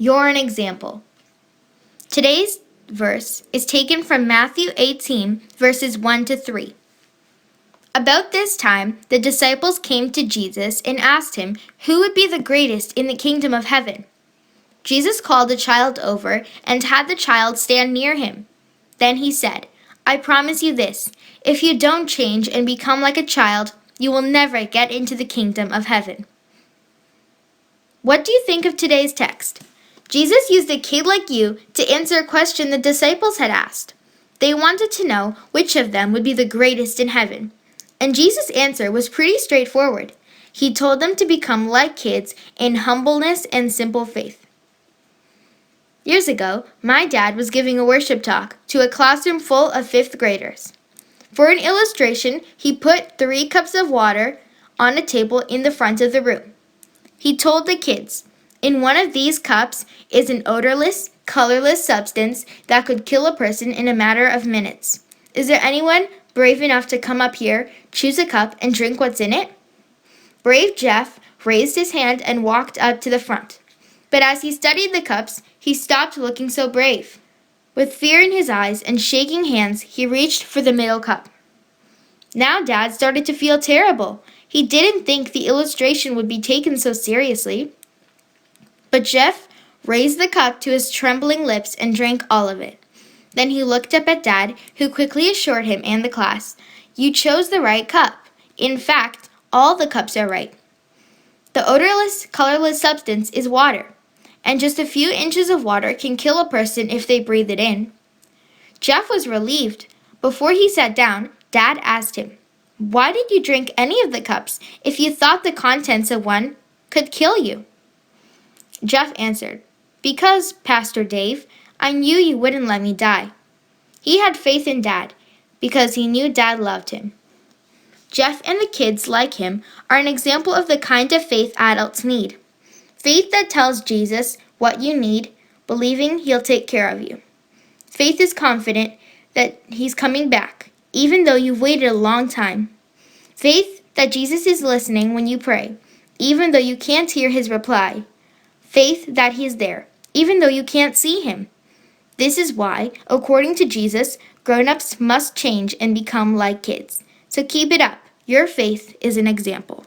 You're an example. Today's verse is taken from Matthew 18, verses 1 to 3. About this time, the disciples came to Jesus and asked him who would be the greatest in the kingdom of heaven. Jesus called a child over and had the child stand near him. Then he said, "I promise you this, if you don't change and become like a child, you will never get into the kingdom of heaven." What do you think of today's text? Jesus used a kid like you to answer a question the disciples had asked. They wanted to know which of them would be the greatest in heaven. And Jesus' answer was pretty straightforward. He told them to become like kids in humbleness and simple faith. Years ago, my dad was giving a worship talk to a classroom full of fifth graders. For an illustration, he put 3 cups of water on a table in the front of the room. He told the kids, "In one of these cups is an odorless, colorless substance that could kill a person in a matter of minutes. Is there anyone brave enough to come up here, choose a cup, and drink what's in it?" Brave Jeff raised his hand and walked up to the front. But as he studied the cups, he stopped looking so brave. With fear in his eyes and shaking hands, he reached for the middle cup. Now Dad started to feel terrible. He didn't think the illustration would be taken so seriously. But Jeff raised the cup to his trembling lips and drank all of it. Then he looked up at Dad, who quickly assured him and the class, "You chose the right cup. In fact, all the cups are right. The odorless, colorless substance is water, and just a few inches of water can kill a person if they breathe it in." Jeff was relieved. Before he sat down, Dad asked him, "Why did you drink any of the cups if you thought the contents of one could kill you?" Jeff answered, "Because, Pastor Dave, I knew you wouldn't let me die." He had faith in Dad because he knew Dad loved him. Jeff and the kids like him are an example of the kind of faith adults need. Faith that tells Jesus what you need, believing he'll take care of you. Faith is confident that he's coming back, even though you've waited a long time. Faith that Jesus is listening when you pray, even though you can't hear his reply. Faith that he is there, even though you can't see him. This is why, according to Jesus, grown-ups must change and become like kids. So keep it up. Your faith is an example.